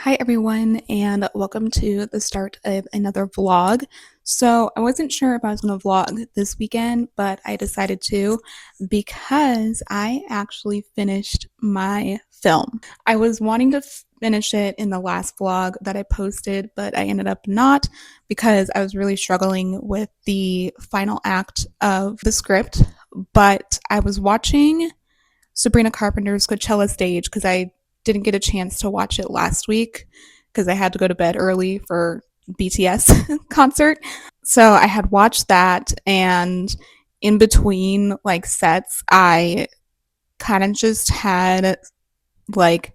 Hi everyone, and welcome to the start of another vlog. So I wasn't sure if I was going to vlog this weekend, but I decided to because I actually finished my film. I was wanting to finish it in the last vlog that I posted, but I ended up not because I was really struggling with the final act of the script. But I was watching Sabrina Carpenter's Coachella stage because I didn't get a chance to watch it last week because I had to go to bed early for BTS concert. So I had watched that, and in between like sets, I kind of just had like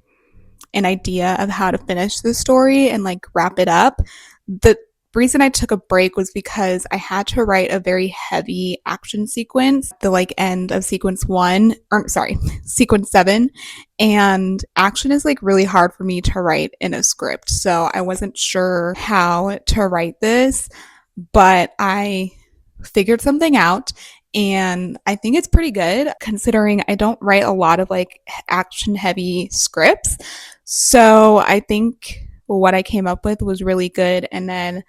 an idea of how to finish the story and like wrap it up. The reason I took a break was because I had to write a very heavy action sequence, the like end of sequence 1, or sorry, sequence 7, and action is like really hard for me to write in a script. So I wasn't sure how to write this, but I figured something out, and I think it's pretty good considering I don't write a lot of like action heavy scripts. So I think what I came up with was really good. And then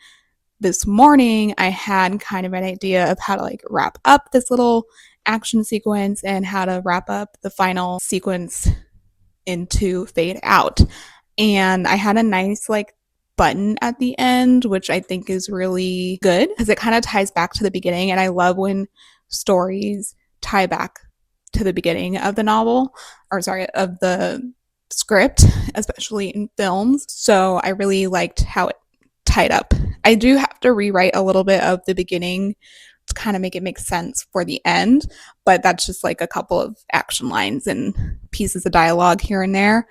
this morning I had kind of an idea of how to like wrap up this little action sequence and how to wrap up the final sequence into fade out. And I had a nice like button at the end, which I think is really good because it kind of ties back to the beginning. And I love when stories tie back to the beginning of the novel, or sorry, of the script, especially in films. So I really liked how it tied up. I do have to rewrite a little bit of the beginning to kind of make it make sense for the end, but that's just like a couple of action lines and pieces of dialogue here and there.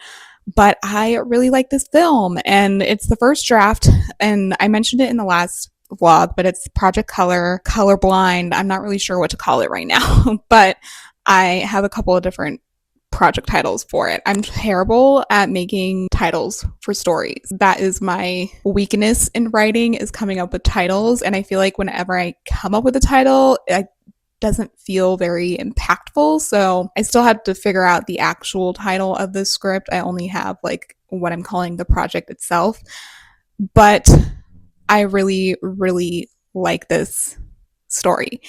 But I really like this film, and it's the first draft, and I mentioned it in the last vlog, but it's Project Colorblind. I'm not really sure what to call it right now, but I have a couple of different project titles for it. I'm terrible at making titles for stories. That is my weakness in writing, is coming up with titles, and I feel like whenever I come up with a title, it doesn't feel very impactful. So I still have to figure out the actual title of the script. I only have like what I'm calling the project itself. But I really, really like this story.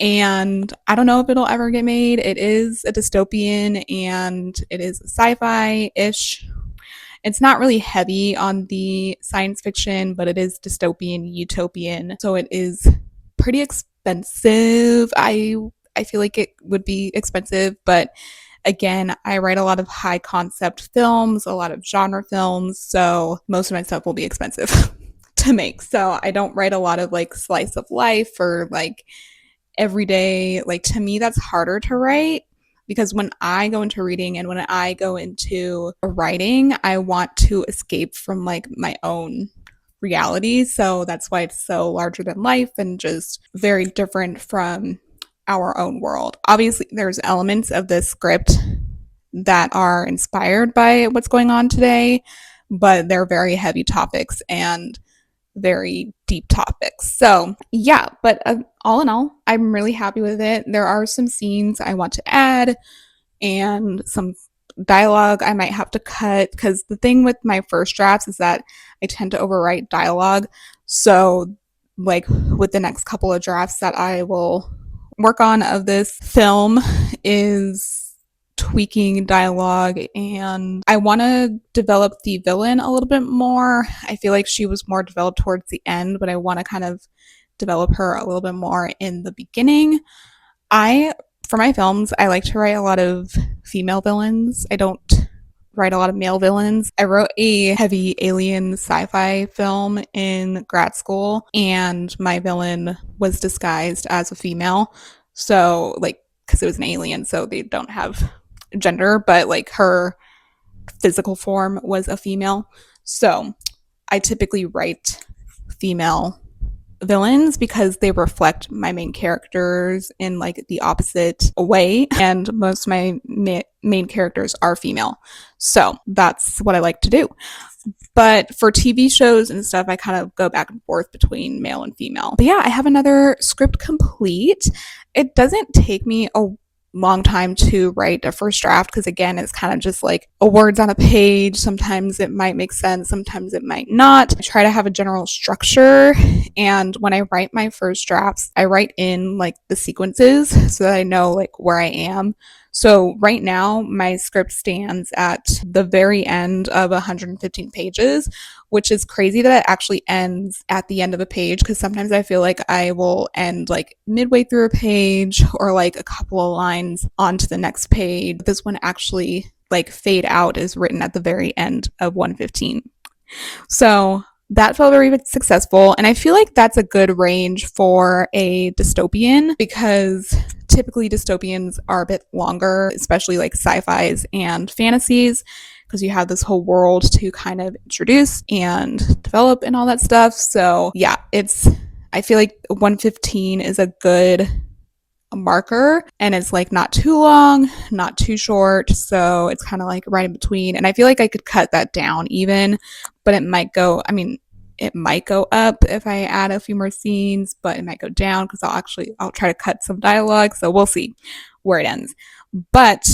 And I don't know if it'll ever get made. It is a dystopian and it is sci-fi ish. It's not really heavy on the science fiction, but it is dystopian, utopian. So it is pretty expensive. I feel like it would be expensive, but again, I write a lot of high concept films, a lot of genre films, so most of my stuff will be expensive to make. So I don't write a lot of like slice of life or like everyday. Like, to me, that's harder to write because when I go into reading and when I go into writing, I want to escape from like my own reality. So that's why it's so larger than life and just very different from our own world. Obviously, there's elements of this script that are inspired by what's going on today, but they're very heavy topics and very deep topics. So, yeah, but all in all, I'm really happy with it. There are some scenes I want to add and some dialogue I might have to cut because the thing with my first drafts is that I tend to overwrite dialogue. So, like with the next couple of drafts that I will work on of this film is tweaking dialogue, and I want to develop the villain a little bit more. I feel like she was more developed towards the end, but I want to kind of develop her a little bit more in the beginning. For my films, I like to write a lot of female villains. I don't write a lot of male villains. I wrote a heavy alien sci-fi film in grad school, and my villain was disguised as a female. So, like, because it was an alien, so they don't have gender, but like her physical form was a female. So I typically write female villains because they reflect my main characters in like the opposite way, and most of my main characters are female, so that's what I like to do. But for TV shows and stuff, I kind of go back and forth between male and female. But yeah, I have another script complete. It doesn't take me a long time to write a first draft because, again, it's kind of just like a words on a page. Sometimes it might make sense, sometimes it might not. I try to have a general structure, and when I write my first drafts, I write in like the sequences so that I know like where I am. So right now, my script stands at the very end of 115 pages, which is crazy that it actually ends at the end of a page because sometimes I feel like I will end like midway through a page or like a couple of lines onto the next page. This one actually like fade out is written at the very end of 115. So that felt very successful. And I feel like that's a good range for a dystopian because typically dystopians are a bit longer, especially like sci-fis and fantasies, because you have this whole world to kind of introduce and develop and all that stuff. So yeah, I feel like 115 is a good marker, and it's like not too long, not too short, so it's kind of like right in between. And I feel like I could cut that down even, but it might go up if I add a few more scenes, but it might go down because I'll try to cut some dialogue, so we'll see where it ends. But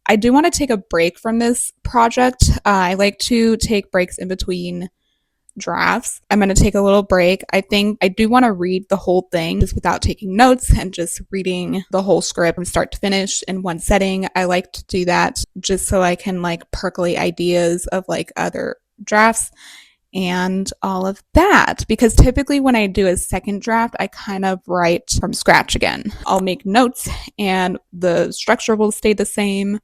I do want to take a break from this project. I like to take breaks in between drafts. I'm going to take a little break. I think I do want to read the whole thing just without taking notes and just reading the whole script from start to finish in one setting. I like to do that just so I can like percolate ideas of like other drafts and all of that, because typically when I do a second draft, I kind of write from scratch again. I'll make notes and the structure will stay the same,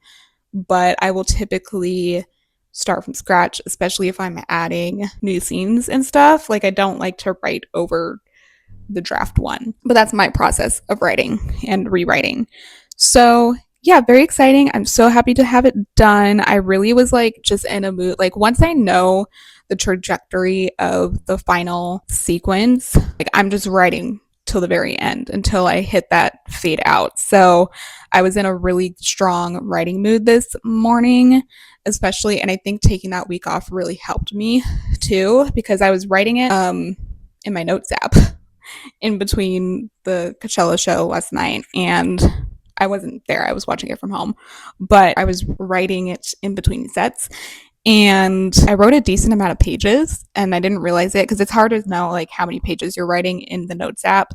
but I will typically start from scratch, especially if I'm adding new scenes and stuff. Like I don't like to write over the draft one, but that's my process of writing and rewriting. So yeah, very exciting. I'm so happy to have it done. I really was like just in a mood. Like once I know the trajectory of the final sequence, like I'm just writing till the very end until I hit that fade out. So I was in a really strong writing mood this morning, especially, and I think taking that week off really helped me too, because I was writing it in my notes app in between the Coachella show last night, and I wasn't there. I was watching it from home, but I was writing it in between sets, and I wrote a decent amount of pages, and I didn't realize it because it's hard to know like how many pages you're writing in the notes app,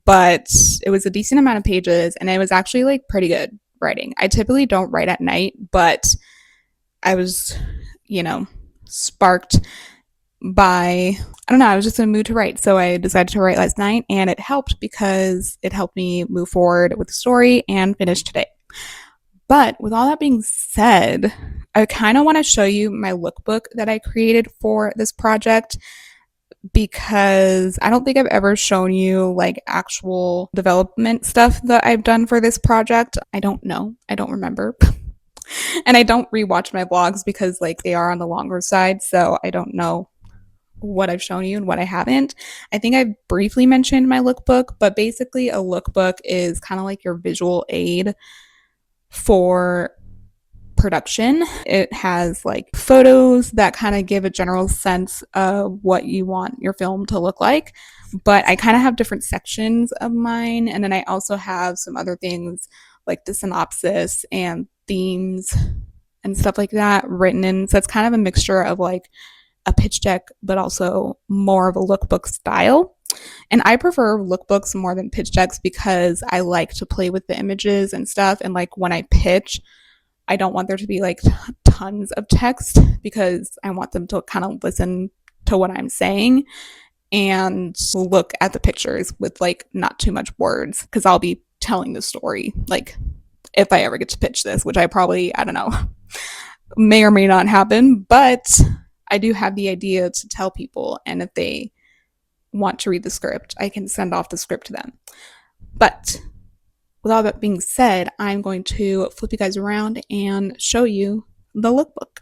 but it was a decent amount of pages, and it was actually like pretty good writing. I typically don't write at night, but I was, sparked by, I don't know, I was just in a mood to write. So I decided to write last night, and it helped because it helped me move forward with the story and finish today. But with all that being said, I kind of want to show you my lookbook that I created for this project, because I don't think I've ever shown you like actual development stuff that I've done for this project. I don't know. I don't remember. And I don't rewatch my vlogs because like they are on the longer side, so I don't know what I've shown you and what I haven't. I think I briefly mentioned my lookbook, but basically a lookbook is kind of like your visual aid for production. It has like photos that kind of give a general sense of what you want your film to look like, but I kind of have different sections of mine, and then I also have some other things like the synopsis and themes and stuff like that written in. So it's kind of a mixture of like a pitch deck, but also more of a lookbook style. And I prefer lookbooks more than pitch decks because I like to play with the images and stuff. And like when I pitch, I don't want there to be like tons of text because I want them to kind of listen to what I'm saying and look at the pictures with like not too much words, because I'll be telling the story, like if I ever get to pitch this, which I don't know, may or may not happen, but I do have the idea to tell people, and if they want to read the script, I can send off the script to them. But with all that being said, I'm going to flip you guys around and show you the lookbook.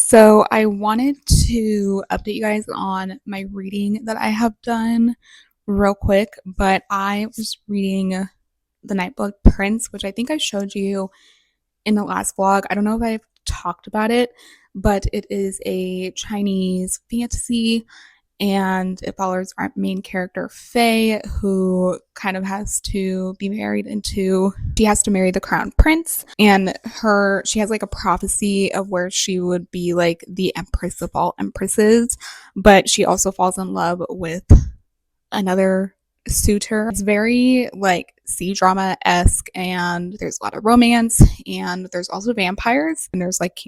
So I wanted to update you guys on my reading that I have done real quick, but I was reading the Nightblood Prince, which I think I showed you in the last vlog. I don't know if I've talked about it, but it is a Chinese fantasy and it follows our main character Faye, who kind of has to be married into she has to marry the crown prince, and she has like a prophecy of where she would be like the empress of all empresses, but she also falls in love with another suitor. It's very like C-drama-esque, and there's a lot of romance, and there's also vampires, and there's like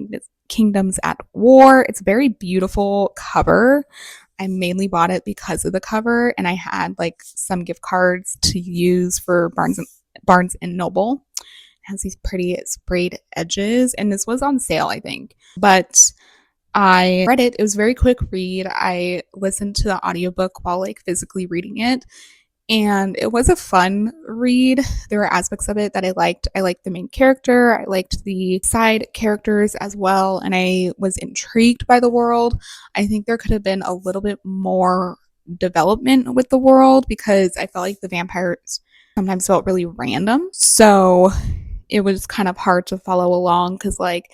kingdoms at war. It's a very beautiful cover. I mainly bought it because of the cover, and I had like some gift cards to use for Barnes and Noble. It has these pretty sprayed edges, and this was on sale, I think. But I read it. It was a very quick read. I listened to the audiobook while like physically reading it, and it was a fun read. There were aspects of it that I liked. I liked the main character. I liked the side characters as well, and I was intrigued by the world. I think there could have been a little bit more development with the world because I felt like the vampires sometimes felt really random. So it was kind of hard to follow along because like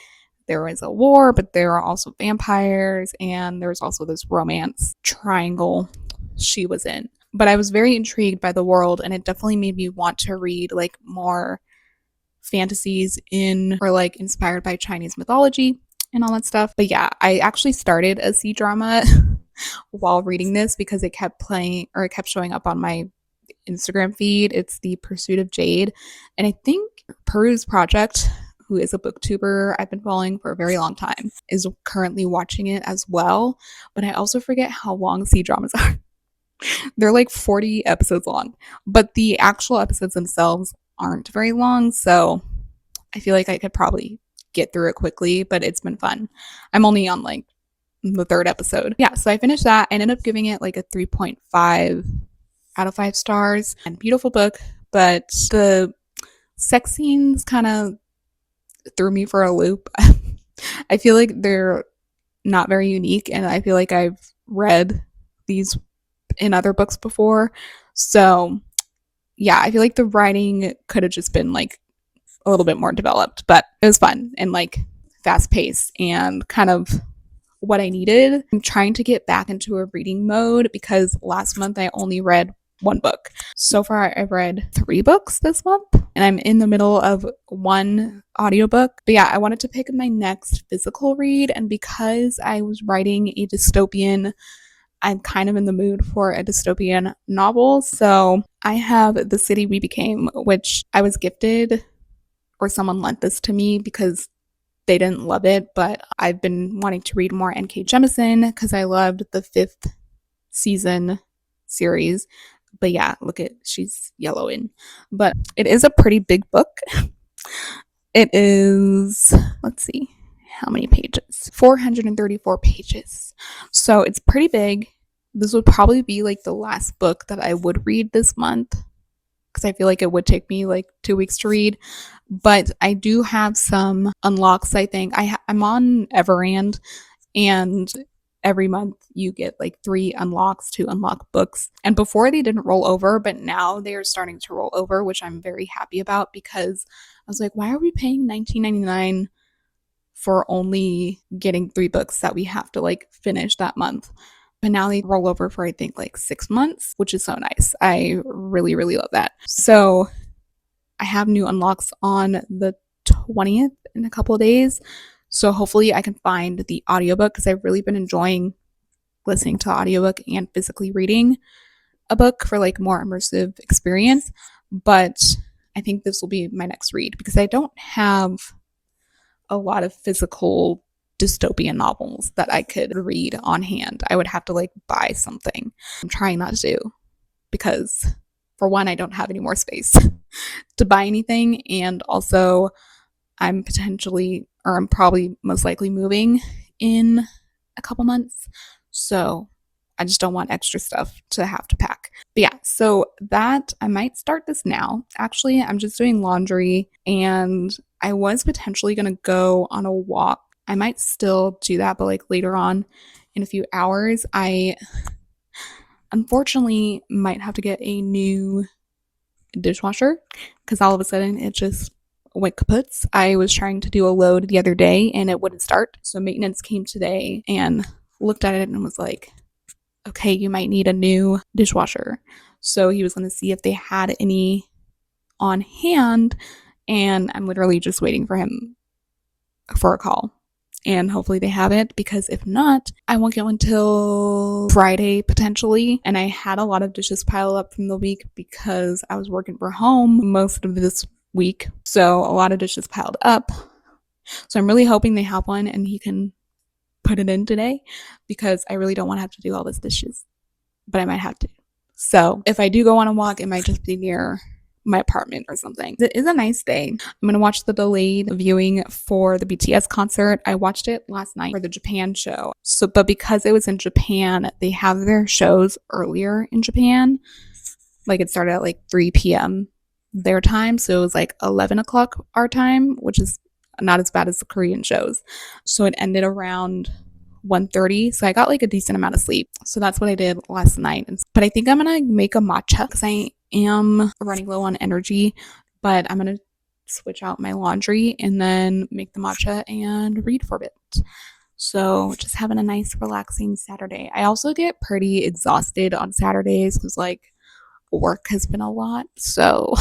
there was a war, but there are also vampires, and there's also this romance triangle she was in. But I was very intrigued by the world, and it definitely made me want to read like more fantasies in or like inspired by Chinese mythology and all that stuff. But yeah, I actually started a C-drama while reading this because it kept playing or it kept showing up on my Instagram feed. It's The Pursuit of Jade, and I think Peru's Project, who is a booktuber I've been following for a very long time, is currently watching it as well. But I also forget how long C-dramas are. They're like 40 episodes long, but the actual episodes themselves aren't very long, so I feel like I could probably get through it quickly, but it's been fun. I'm only on like the third episode. Yeah, so I finished that. I ended up giving it like a 3.5 out of 5 stars. And beautiful book, but the sex scenes kind of threw me for a loop. I feel like they're not very unique, and I feel like I've read these in other books before. So yeah, I feel like the writing could have just been like a little bit more developed, but it was fun and like fast paced and kind of what I needed. I'm trying to get back into a reading mode because last month I only read one book. So far I've read 3 books this month, and I'm in the middle of one audiobook. But yeah, I wanted to pick my next physical read, and because I was writing a dystopian, I'm kind of in the mood for a dystopian novel. So I have The City We Became, which I was gifted, or someone lent this to me because they didn't love it, but I've been wanting to read more N.K. Jemisin because I loved the 5th season series. But yeah, look at, she's yellowing. But it is a pretty big book. It is, let's see, how many pages? 434 pages. So it's pretty big. This would probably be like the last book that I would read this month because I feel like it would take me like 2 weeks to read. But I do have some unlocks, I think. I'm on Everand, and every month you get like 3 unlocks to unlock books. And before they didn't roll over, but now they are starting to roll over, which I'm very happy about because I was like, why are we paying $19.99 for only getting 3 books that we have to like finish that month? But now they roll over for I think like 6 months, which is so nice. I really, really love that. So I have new unlocks on the 20th in a couple of days. So hopefully I can find the audiobook because I've really been enjoying listening to audiobook and physically reading a book for like more immersive experience. But I think this will be my next read because I don't have a lot of physical dystopian novels that I could read on hand. I would have to like buy something. I'm trying not to do because for one, I don't have any more space to buy anything, and also I'm probably most likely moving in a couple months. So I just don't want extra stuff to have to pack. But yeah, so that I might start this now. Actually, I'm just doing laundry, and I was potentially going to go on a walk I might still do that, but like later on in a few hours. I unfortunately might have to get a new dishwasher because all of a sudden it just went kaputs. I was trying to do a load the other day and it wouldn't start. So maintenance came today and looked at it and was like, okay, you might need a new dishwasher. So he was going to see if they had any on hand. And I'm literally just waiting for him for a call. And hopefully they have it, because if not, I won't get one till Friday potentially. And I had a lot of dishes pile up from the week because I was working from home most of this week. So a lot of dishes piled up. So I'm really hoping they have one and he can put it in today, because I really don't want to have to do all those dishes, but I might have to. So if I do go on a walk, it might just be near my apartment or something. It is a nice day. I'm gonna watch the delayed viewing for the BTS concert. I watched it last night for the Japan show. So, but because it was in Japan, they have their shows earlier in Japan. Like it started at like 3 p.m. their time, so it was like 11 o'clock our time, which is not as bad as the Korean shows. So it ended around 1:30, so I got like a decent amount of sleep. So that's what I did last night. But I think I'm gonna make a matcha because I am running low on energy, but I'm gonna switch out my laundry and then make the matcha and read for a bit. So just having a nice relaxing Saturday. I also get pretty exhausted on Saturdays because like work has been a lot. So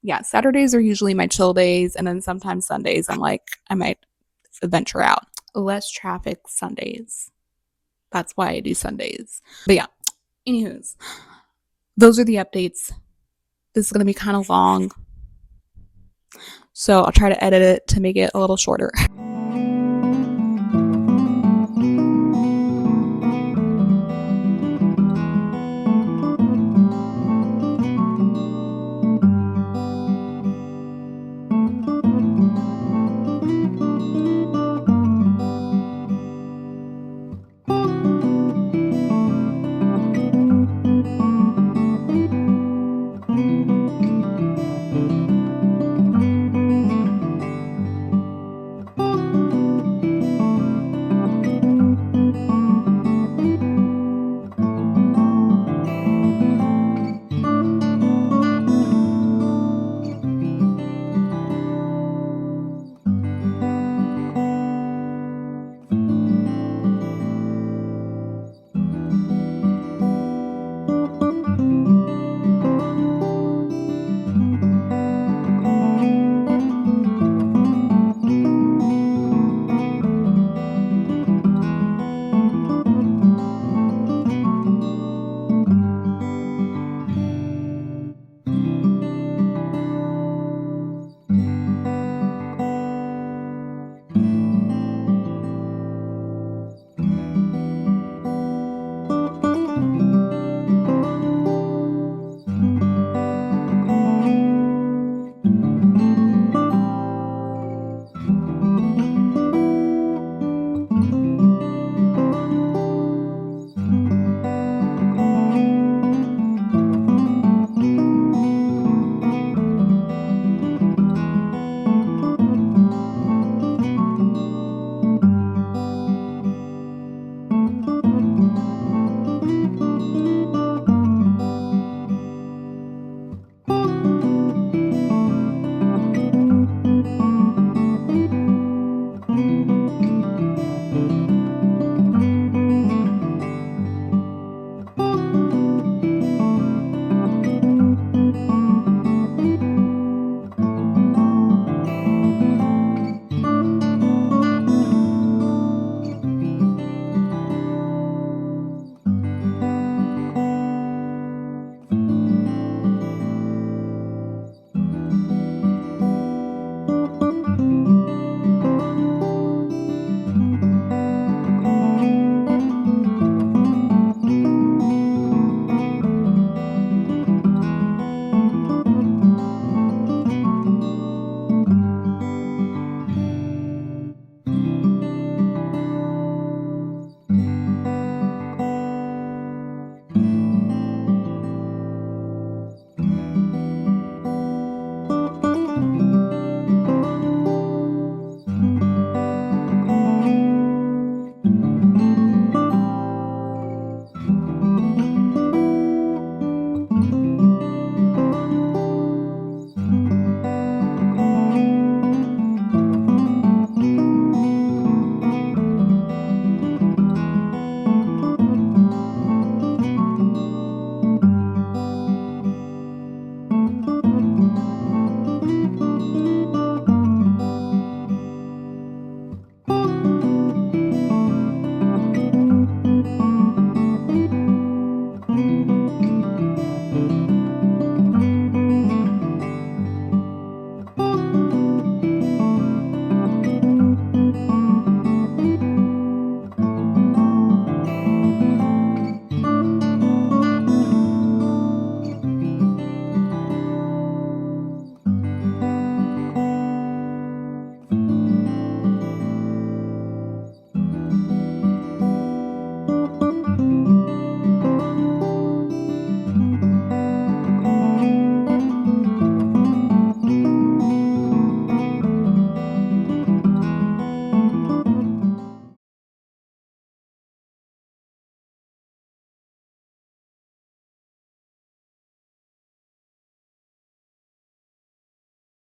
yeah, Saturdays are usually my chill days, and then sometimes Sundays I'm like I might venture out. Less traffic Sundays. That's why I do Sundays. But yeah, anywho's, those are the updates. This is going to be kind of long, so I'll try to edit it to make it a little shorter.